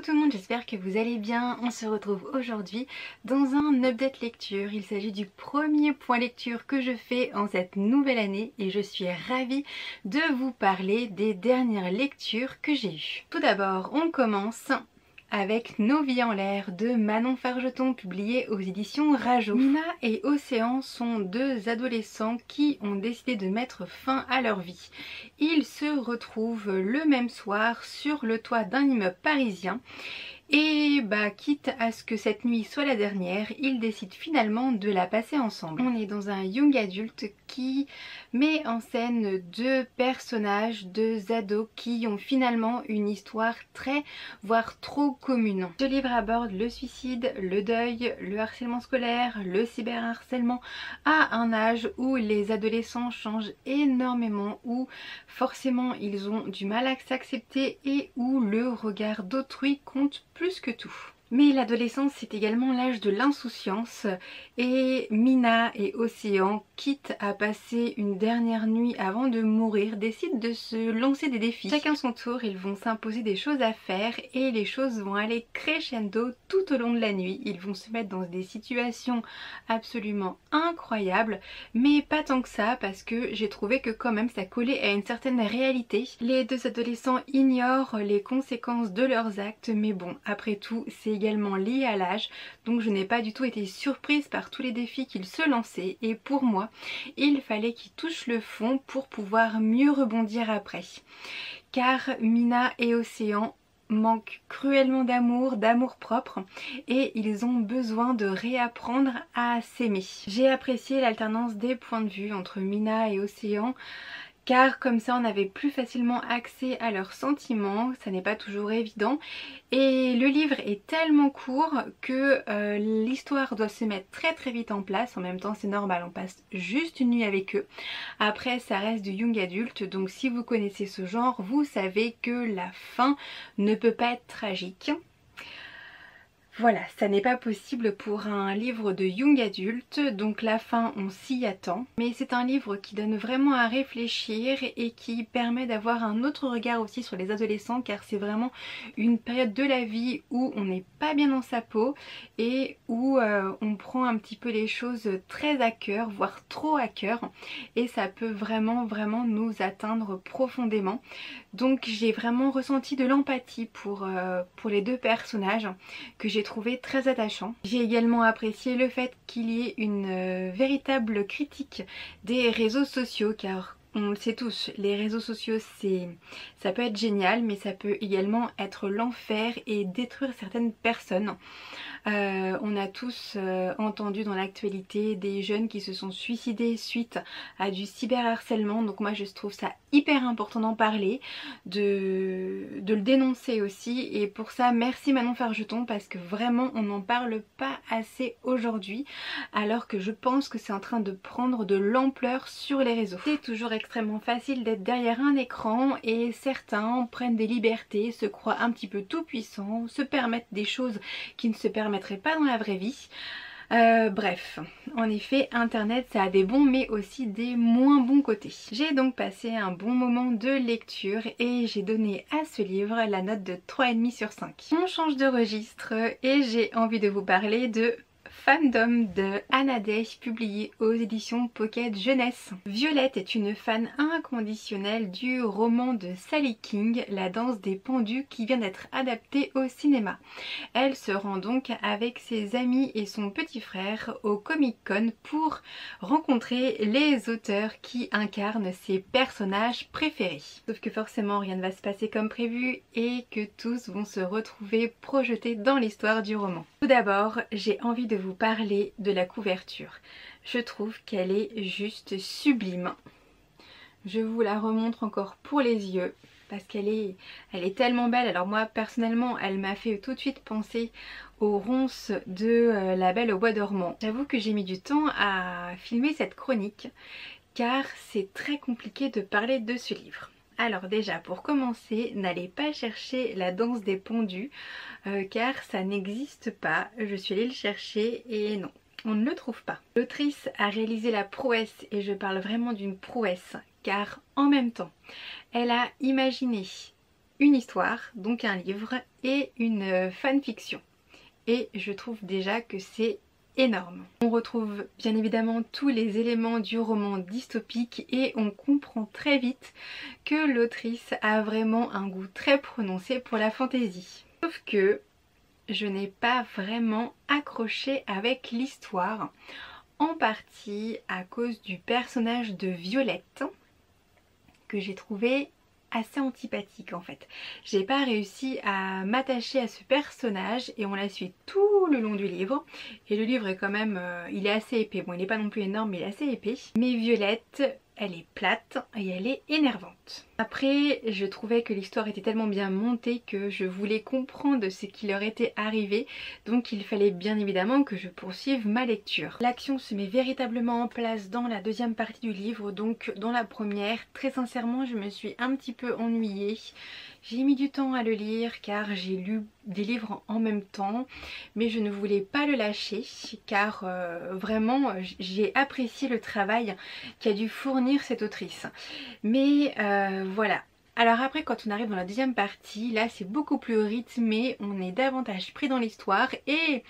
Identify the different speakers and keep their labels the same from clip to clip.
Speaker 1: tout le monde, j'espère que vous allez bien. On se retrouve aujourd'hui dans un update lecture. Il s'agit du premier point lecture que je fais en cette nouvelle année et je suis ravie de vous parler des dernières lectures que j'ai eues. Tout d'abord, on commence avec Nos vies en l'air de Manon Fargeton, publié aux éditions Rajo. Mina et Océan sont deux adolescents qui ont décidé de mettre fin à leur vie. Ils se retrouvent le même soir sur le toit d'un immeuble parisien. Et quitte à ce que cette nuit soit la dernière, ils décident finalement de la passer ensemble. On est dans un young adulte qui met en scène deux personnages, deux ados qui ont finalement une histoire très, voire trop commune. Ce livre aborde le suicide, le deuil, le harcèlement scolaire, le cyberharcèlement à un âge où les adolescents changent énormément, où forcément ils ont du mal à s'accepter et où le regard d'autrui compte plus que tout. Mais l'adolescence, c'est également l'âge de l'insouciance et Mina et Océan, quitte à passer une dernière nuit avant de mourir, décident de se lancer des défis. Chacun son tour, ils vont s'imposer des choses à faire et les choses vont aller crescendo tout au long de la nuit. Ils vont se mettre dans des situations absolument incroyables, mais pas tant que ça parce que j'ai trouvé que quand même ça collait à une certaine réalité. Les deux adolescents ignorent les conséquences de leurs actes, mais bon, après tout, c'est également lié à l'âge, donc je n'ai pas du tout été surprise par tous les défis qu'ils se lançaient et pour moi il fallait qu'ils touchent le fond pour pouvoir mieux rebondir après, car Mina et Océan manquent cruellement d'amour propre et ils ont besoin de réapprendre à s'aimer. J'ai apprécié l'alternance des points de vue entre Mina et Océan, car comme ça on avait plus facilement accès à leurs sentiments, ça n'est pas toujours évident. Et le livre est tellement court que l'histoire doit se mettre très vite en place. En même temps c'est normal, on passe juste une nuit avec eux. Après ça reste du young adulte, donc si vous connaissez ce genre, vous savez que la fin ne peut pas être tragique. Voilà, ça n'est pas possible pour un livre de young adulte, donc la fin on s'y attend. Mais c'est un livre qui donne vraiment à réfléchir et qui permet d'avoir un autre regard aussi sur les adolescents, car c'est vraiment une période de la vie où on n'est pas bien dans sa peau et où on prend un petit peu les choses très à cœur, voire trop à cœur, et ça peut vraiment nous atteindre profondément. Donc j'ai vraiment ressenti de l'empathie pour les deux personnages que j'ai trouvé très attachant. J'ai également apprécié le fait qu'il y ait une véritable critique des réseaux sociaux, car on le sait tous, les réseaux sociaux ça peut être génial mais ça peut également être l'enfer et détruire certaines personnes. On a tous entendu dans l'actualité des jeunes qui se sont suicidés suite à du cyberharcèlement, donc moi je trouve ça hyper important d'en parler, de le dénoncer aussi, et pour ça merci Manon Fargeton, parce que vraiment on n'en parle pas assez aujourd'hui alors que je pense que c'est en train de prendre de l'ampleur sur les réseaux. C'est toujours extrêmement facile d'être derrière un écran et certains prennent des libertés, se croient un petit peu tout puissants, se permettent des choses qui ne se permettraient pas dans la vraie vie. Bref, en effet internet ça a des bons mais aussi des moins bons côtés. J'ai donc passé un bon moment de lecture et j'ai donné à ce livre la note de 3,5 sur 5. On change de registre et j'ai envie de vous parler de Fandom de Anna Day, publié aux éditions Pocket Jeunesse. Violette est une fan inconditionnelle du roman de Sally King, La danse des pendus, qui vient d'être adapté au cinéma. Elle se rend donc avec ses amis et son petit frère au Comic Con pour rencontrer les auteurs qui incarnent ses personnages préférés. Sauf que forcément rien ne va se passer comme prévu et que tous vont se retrouver projetés dans l'histoire du roman. Tout d'abord, j'ai envie de vous parler de la couverture. Je trouve qu'elle est juste sublime. Je vous la remontre encore pour les yeux parce qu'elle est tellement belle. Alors moi personnellement elle m'a fait tout de suite penser aux ronces de La Belle au bois dormant. J'avoue que j'ai mis du temps à filmer cette chronique car c'est très compliqué de parler de ce livre. Alors déjà pour commencer, n'allez pas chercher La danse des pendus car ça n'existe pas. Je suis allée le chercher et non, on ne le trouve pas. L'autrice a réalisé la prouesse, et je parle vraiment d'une prouesse, car en même temps elle a imaginé une histoire, donc un livre, et une fanfiction. Et je trouve déjà que c'est énorme. On retrouve bien évidemment tous les éléments du roman dystopique et on comprend très vite que l'autrice a vraiment un goût très prononcé pour la fantaisie. Sauf que je n'ai pas vraiment accroché avec l'histoire, en partie à cause du personnage de Violette que j'ai trouvé assez antipathique en fait. J'ai pas réussi à m'attacher à ce personnage et on la suit tout le long du livre. Et le livre est quand même, il est assez épais. Bon, il n'est pas non plus énorme mais il est assez épais. Mais Violette, elle est plate et elle est énervante. Après, je trouvais que l'histoire était tellement bien montée que je voulais comprendre ce qui leur était arrivé. Donc il fallait bien évidemment que je poursuive ma lecture. L'action se met véritablement en place dans la deuxième partie du livre. Donc dans la première, très sincèrement, je me suis un petit peu ennuyée. J'ai mis du temps à le lire car j'ai lu des livres en même temps, mais je ne voulais pas le lâcher car vraiment j'ai apprécié le travail qu'a dû fournir cette autrice. Mais voilà. Alors après, quand on arrive dans la deuxième partie, là c'est beaucoup plus rythmé, on est davantage pris dans l'histoire et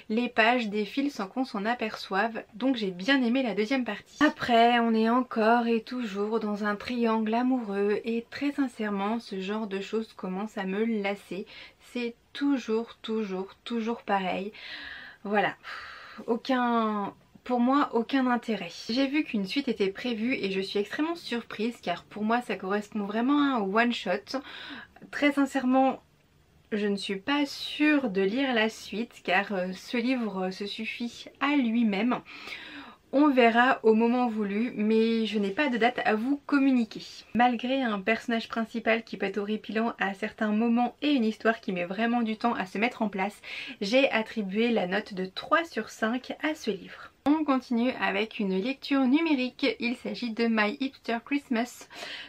Speaker 1: les pages défilent sans qu'on s'en aperçoive, donc j'ai bien aimé la deuxième partie. Après, on est encore et toujours dans un triangle amoureux et très sincèrement, ce genre de choses commence à me lasser. C'est toujours pareil. Voilà, pour moi aucun intérêt. J'ai vu qu'une suite était prévue et je suis extrêmement surprise car pour moi ça correspond vraiment à un one shot. Très sincèrement, je ne suis pas sûre de lire la suite car ce livre se suffit à lui-même. On verra au moment voulu, mais je n'ai pas de date à vous communiquer. Malgré un personnage principal qui peut être horripilant à certains moments et une histoire qui met vraiment du temps à se mettre en place, j'ai attribué la note de 3 sur 5 à ce livre. On continue avec une lecture numérique. Il s'agit de My Hipster Christmas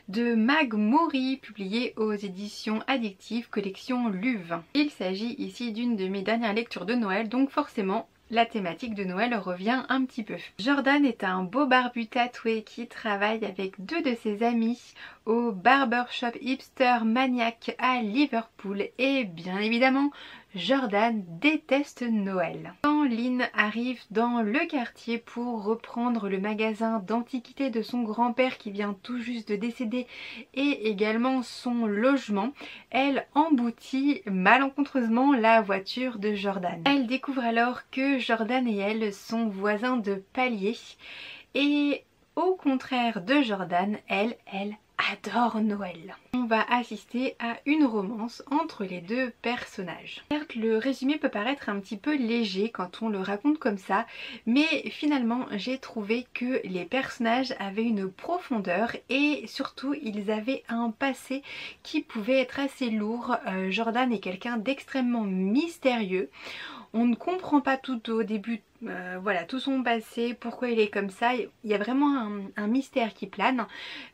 Speaker 1: de Mag Mori, publié aux éditions Addictive, collection Luve. Il s'agit ici d'une de mes dernières lectures de Noël, donc forcément la thématique de Noël revient un petit peu. Jordan est un beau barbu tatoué qui travaille avec deux de ses amis au barbershop hipster maniaque à Liverpool et bien évidemment Jordan déteste Noël. Quand Lynn arrive dans le quartier pour reprendre le magasin d'antiquités de son grand-père qui vient tout juste de décéder et également son logement, elle emboutit malencontreusement la voiture de Jordan. Elle découvre alors que Jordan et elle sont voisins de palier et au contraire de Jordan, elle adore Noël. On va assister à une romance entre les deux personnages. Certes, le résumé peut paraître un petit peu léger quand on le raconte comme ça, mais finalement j'ai trouvé que les personnages avaient une profondeur et surtout ils avaient un passé qui pouvait être assez lourd. Jordan est quelqu'un d'extrêmement mystérieux. On ne comprend pas tout au début, voilà, tout son passé, pourquoi il est comme ça. Il y a vraiment un mystère qui plane,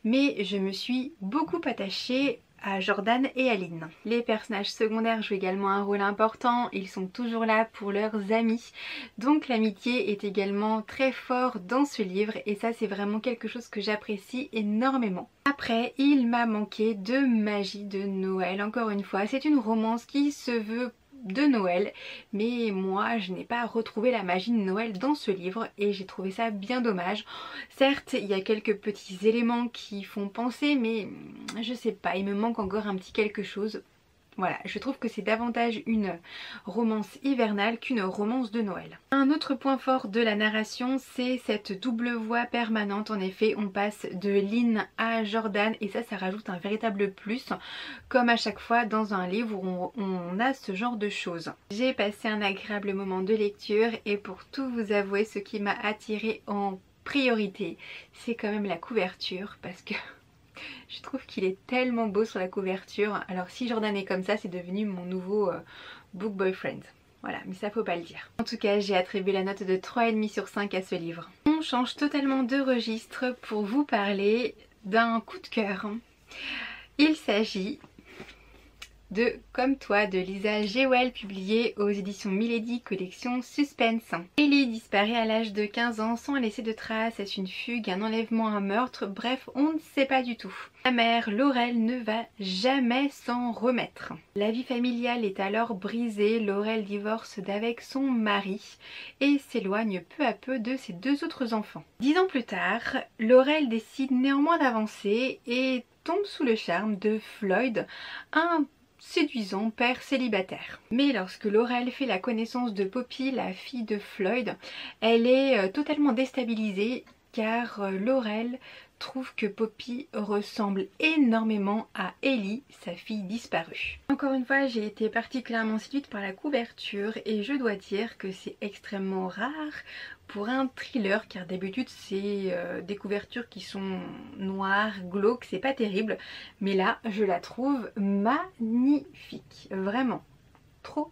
Speaker 1: mais je me suis beaucoup attachée à Jordan et à Lynn. Les personnages secondaires jouent également un rôle important, ils sont toujours là pour leurs amis, donc l'amitié est également très fort dans ce livre et ça c'est vraiment quelque chose que j'apprécie énormément. Après, il m'a manqué de magie de Noël, encore une fois, c'est une romance qui se veut de Noël, mais moi je n'ai pas retrouvé la magie de Noël dans ce livre et j'ai trouvé ça bien dommage. Certes, il y a quelques petits éléments qui font penser, mais je sais pas, il me manque encore un petit quelque chose. Voilà, je trouve que c'est davantage une romance hivernale qu'une romance de Noël. Un autre point fort de la narration, c'est cette double voix permanente. En effet, on passe de Lynn à Jordan et ça rajoute un véritable plus, comme à chaque fois dans un livre où on a ce genre de choses. J'ai passé un agréable moment de lecture et pour tout vous avouer, ce qui m'a attirée en priorité, c'est quand même la couverture parce que je trouve qu'il est tellement beau sur la couverture. Alors si Jordan est comme ça, c'est devenu mon nouveau book boyfriend. Voilà, mais ça faut pas le dire. En tout cas, j'ai attribué la note de 3,5 sur 5 à ce livre. On change totalement de registre pour vous parler d'un coup de cœur. Il s'agit de Comme toi de Lisa Jewell, publié aux éditions Milady, collection Suspense. Ellie disparaît à l'âge de 15 ans sans laisser de traces. Est-ce une fugue, un enlèvement, un meurtre? Bref, on ne sait pas du tout. La mère, Laurel, ne va jamais s'en remettre. La vie familiale est alors brisée. Laurel divorce d'avec son mari et s'éloigne peu à peu de ses 2 autres enfants. 10 ans plus tard, Laurel décide néanmoins d'avancer et tombe sous le charme de Floyd, un séduisant père célibataire. Mais lorsque Laurel fait la connaissance de Poppy, la fille de Floyd, elle est totalement déstabilisée car Laurel trouve que Poppy ressemble énormément à Ellie, sa fille disparue. Encore une fois, j'ai été particulièrement séduite par la couverture et je dois dire que c'est extrêmement rare pour un thriller car d'habitude c'est des couvertures qui sont noires, glauques, c'est pas terrible, mais là je la trouve magnifique, vraiment.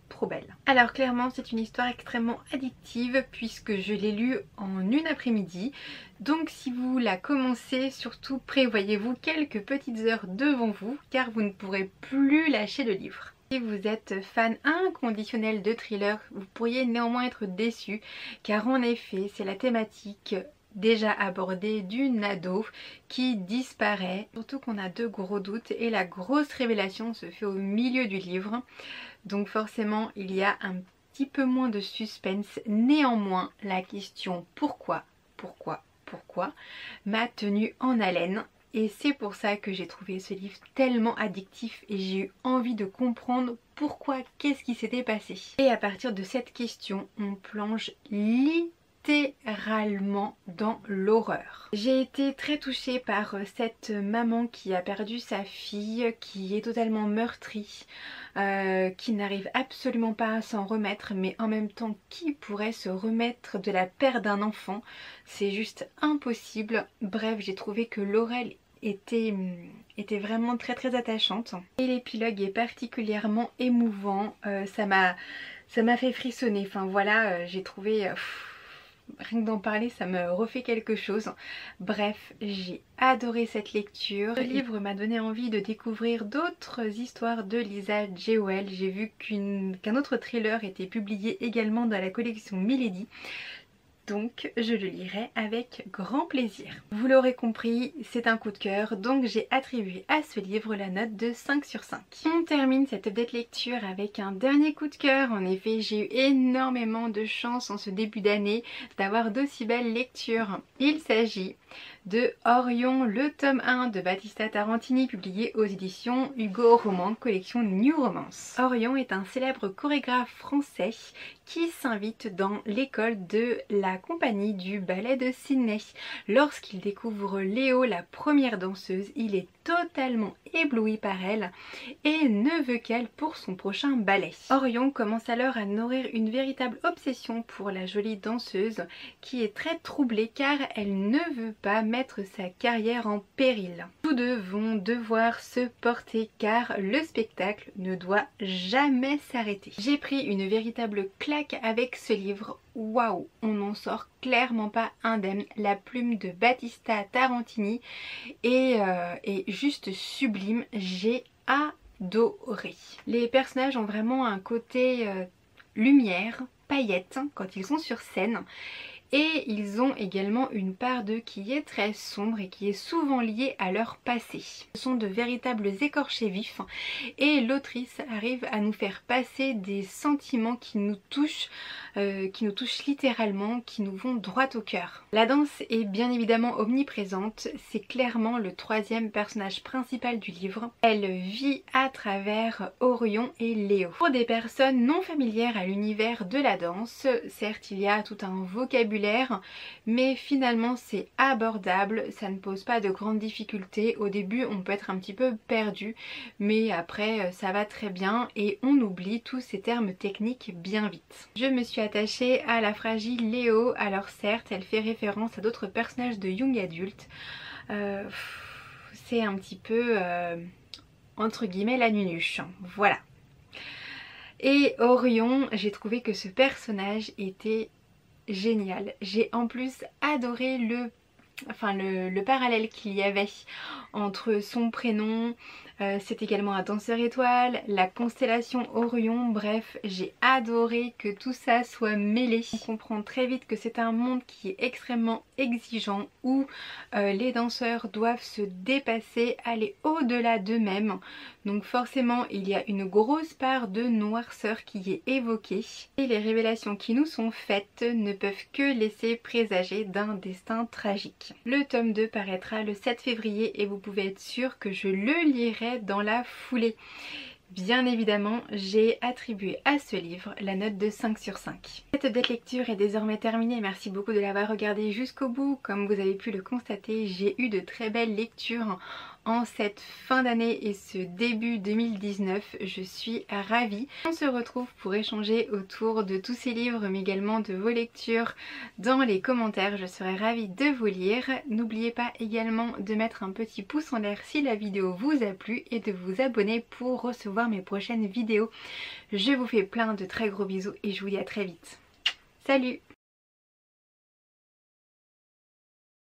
Speaker 1: Trop belle. Alors clairement c'est une histoire extrêmement addictive puisque je l'ai lue en une après-midi. Donc si vous la commencez, surtout prévoyez-vous quelques petites heures devant vous car vous ne pourrez plus lâcher le livre. Si vous êtes fan inconditionnel de thriller, vous pourriez néanmoins être déçu car en effet c'est la thématique déjà abordée d'une ado qui disparaît. Surtout qu'on a de gros doutes et la grosse révélation se fait au milieu du livre. Donc forcément il y a un petit peu moins de suspense. Néanmoins la question pourquoi m'a tenue en haleine. Et c'est pour ça que j'ai trouvé ce livre tellement addictif et j'ai eu envie de comprendre pourquoi, qu'est-ce qui s'était passé. Et à partir de cette question, on plonge littéralement dans l'horreur. J'ai été très touchée par cette maman qui a perdu sa fille, qui est totalement meurtrie, qui n'arrive absolument pas à s'en remettre, mais en même temps qui pourrait se remettre de la perte d'un enfant? C'est juste impossible. Bref, j'ai trouvé que Laurel était vraiment très attachante et l'épilogue est particulièrement émouvant. Ça m'a fait frissonner, enfin voilà, j'ai trouvé rien que d'en parler ça me refait quelque chose. Bref, j'ai adoré cette lecture. Ce livre m'a donné envie de découvrir d'autres histoires de Lisa Jewell. J'ai vu qu'un autre thriller était publié également dans la collection Milady. Donc je le lirai avec grand plaisir. Vous l'aurez compris, c'est un coup de cœur, donc j'ai attribué à ce livre la note de 5 sur 5. On termine cette update lecture avec un dernier coup de cœur. En effet, j'ai eu énormément de chance en ce début d'année d'avoir d'aussi belles lectures. Il s'agit de Orion, le tome 1 de Battista Tarantini, publié aux éditions Hugo Roman, collection New Romance. Orion est un célèbre chorégraphe français qui s'invite dans l'école de la compagnie du ballet de Sydney. Lorsqu'il découvre Léo, la première danseuse, il est totalement ébloui par elle et ne veut qu'elle pour son prochain ballet. Orion commence alors à nourrir une véritable obsession pour la jolie danseuse qui est très troublée car elle ne veut pas mettre sa carrière en péril. Tous deux vont devoir se porter car le spectacle ne doit jamais s'arrêter. J'ai pris une véritable claque avec ce livre. Waouh, on n'en sort clairement pas indemne. La plume de Battista Tarantini est juste sublime. J'ai adoré. Les personnages ont vraiment un côté lumière, paillettes quand ils sont sur scène. Et ils ont également une part d'eux qui est très sombre et qui est souvent liée à leur passé. Ce sont de véritables écorchés vifs et l'autrice arrive à nous faire passer des sentiments qui nous touchent littéralement, qui nous vont droit au cœur. La danse est bien évidemment omniprésente, c'est clairement le troisième personnage principal du livre. Elle vit à travers Orion et Léo. Pour des personnes non familières à l'univers de la danse, certes il y a tout un vocabulaire, mais finalement c'est abordable, ça ne pose pas de grandes difficultés. Au début on peut être un petit peu perdu, mais après ça va très bien et on oublie tous ces termes techniques bien vite. Je me suis attachée à la fragile Léo. Alors certes elle fait référence à d'autres personnages de young adulte, c'est un petit peu entre guillemets la nunuche, voilà. Et Orion, j'ai trouvé que ce personnage était génial. J'ai en plus adoré le enfin le parallèle qu'il y avait entre son prénom, c'est également un danseur étoile, la constellation Orion, bref j'ai adoré que tout ça soit mêlé. On comprend très vite que c'est un monde qui est extrêmement exigeant où les danseurs doivent se dépasser, aller au-delà d'eux-mêmes. Donc forcément il y a une grosse part de noirceur qui est évoquée et les révélations qui nous sont faites ne peuvent que laisser présager d'un destin tragique. Le tome 2 paraîtra le 7 février et vous pouvez être sûr que je le lirai dans la foulée. Bien évidemment, j'ai attribué à ce livre la note de 5 sur 5. Cette update lecture est désormais terminée. Merci beaucoup de l'avoir regardée jusqu'au bout. Comme vous avez pu le constater, j'ai eu de très belles lectures en cette fin d'année et ce début 2019. Je suis ravie. On se retrouve pour échanger autour de tous ces livres mais également de vos lectures dans les commentaires. Je serai ravie de vous lire. N'oubliez pas également de mettre un petit pouce en l'air si la vidéo vous a plu et de vous abonner pour recevoir mes prochaines vidéos. Je vous fais plein de très gros bisous et je vous dis à très vite. Salut!